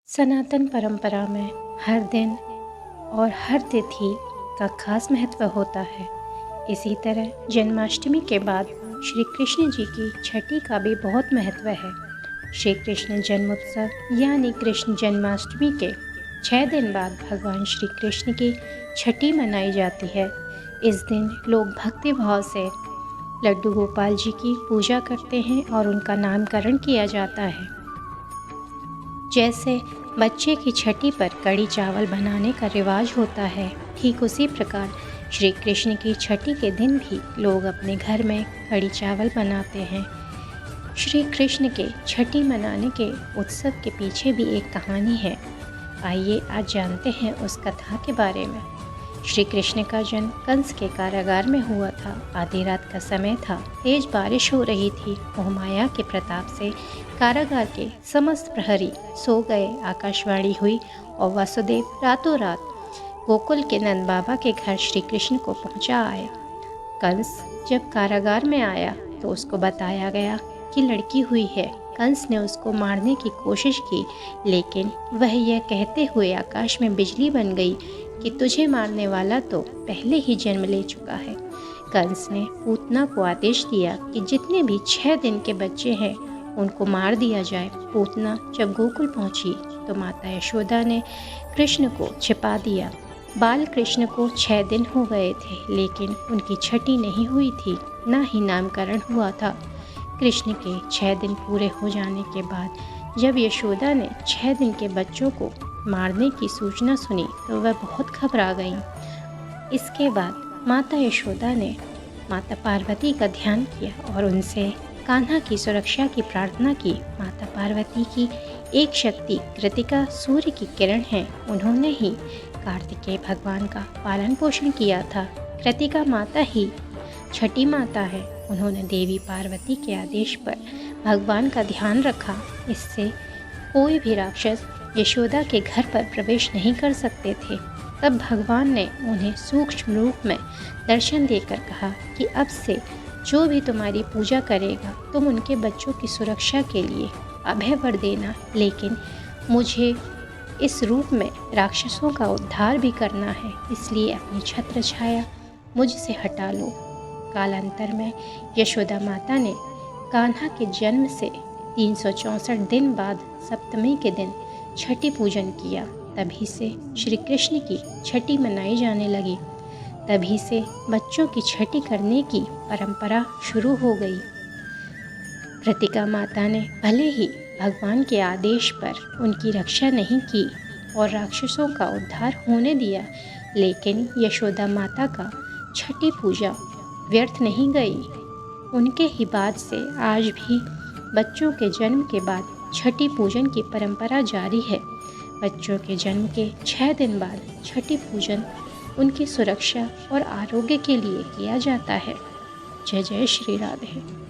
सनातन परंपरा में हर दिन और हर तिथि का खास महत्व होता है। इसी तरह जन्माष्टमी के बाद श्री कृष्ण जी की छठी का भी बहुत महत्व है। श्री कृष्ण जन्मोत्सव यानी कृष्ण जन्माष्टमी के 6 दिन बाद भगवान श्री कृष्ण की छठी मनाई जाती है। इस दिन लोग भक्ति भाव से लड्डू गोपाल जी की पूजा करते हैं और उनका नामकरण किया जाता है। जैसे बच्चे की छठी पर कड़ी चावल बनाने का रिवाज होता है, ठीक उसी प्रकार श्री कृष्ण की छठी के दिन भी लोग अपने घर में कड़ी चावल बनाते हैं। श्री कृष्ण के छठी मनाने के उत्सव के पीछे भी एक कहानी है। आइए आज जानते हैं उस कथा के बारे में। श्री कृष्ण का जन्म कंस के कारागार में हुआ था। आधी रात का समय था, तेज बारिश हो रही थी। मोहमाया के प्रताप से कारागार के समस्त प्रहरी सो गए। आकाशवाणी हुई और वासुदेव रातों रात गोकुल के नंद बाबा के घर श्री कृष्ण को पहुंचा आया। कंस जब कारागार में आया तो उसको बताया गया कि लड़की हुई है। कंस ने उसको मारने की कोशिश की, लेकिन वह यह कहते हुए आकाश में बिजली बन गई कि तुझे मारने वाला तो पहले ही जन्म ले चुका है। कंस ने पूतना को आदेश दिया कि जितने भी 6 दिन के बच्चे हैं उनको मार दिया जाए। पूतना जब गोकुल पहुंची तो माता यशोदा ने कृष्ण को छिपा दिया। बाल कृष्ण को 6 दिन हो गए थे, लेकिन उनकी छठी नहीं हुई थी, ना ही नामकरण हुआ था। कृष्ण के 6 दिन पूरे हो जाने के बाद जब यशोदा ने 6 दिन के बच्चों को मारने की सूचना सुनी तो वह बहुत घबरा गईं। इसके बाद माता यशोदा ने माता पार्वती का ध्यान किया और उनसे कान्हा की सुरक्षा की प्रार्थना की। माता पार्वती की एक शक्ति कृतिका सूर्य की किरण है। उन्होंने ही कार्तिकेय भगवान का पालन पोषण किया था। कृतिका माता ही छठी माता है। उन्होंने देवी पार्वती के आदेश पर भगवान का ध्यान रखा। इससे कोई भी राक्षस यशोदा के घर पर प्रवेश नहीं कर सकते थे। तब भगवान ने उन्हें सूक्ष्म रूप में दर्शन देकर कहा कि अब से जो भी तुम्हारी पूजा करेगा तुम उनके बच्चों की सुरक्षा के लिए अभय वर देना, लेकिन मुझे इस रूप में राक्षसों का उद्धार भी करना है, इसलिए अपनी छत्र छाया मुझसे हटा लो। कालांतर में यशोदा माता ने कान्हा के जन्म से 364 दिन बाद सप्तमी के दिन छठी पूजन किया। तभी से श्री कृष्ण की छठी मनाई जाने लगी। तभी से बच्चों की छठी करने की परंपरा शुरू हो गई। कृतिका माता ने भले ही भगवान के आदेश पर उनकी रक्षा नहीं की और राक्षसों का उद्धार होने दिया, लेकिन यशोदा माता का छठी पूजा व्यर्थ नहीं गई। उनके ही बाद से आज भी बच्चों के जन्म के बाद छठी पूजन की परंपरा जारी है। बच्चों के जन्म के 6 दिन बाद छठी पूजन उनकी सुरक्षा और आरोग्य के लिए किया जाता है। जय जय श्री राधे।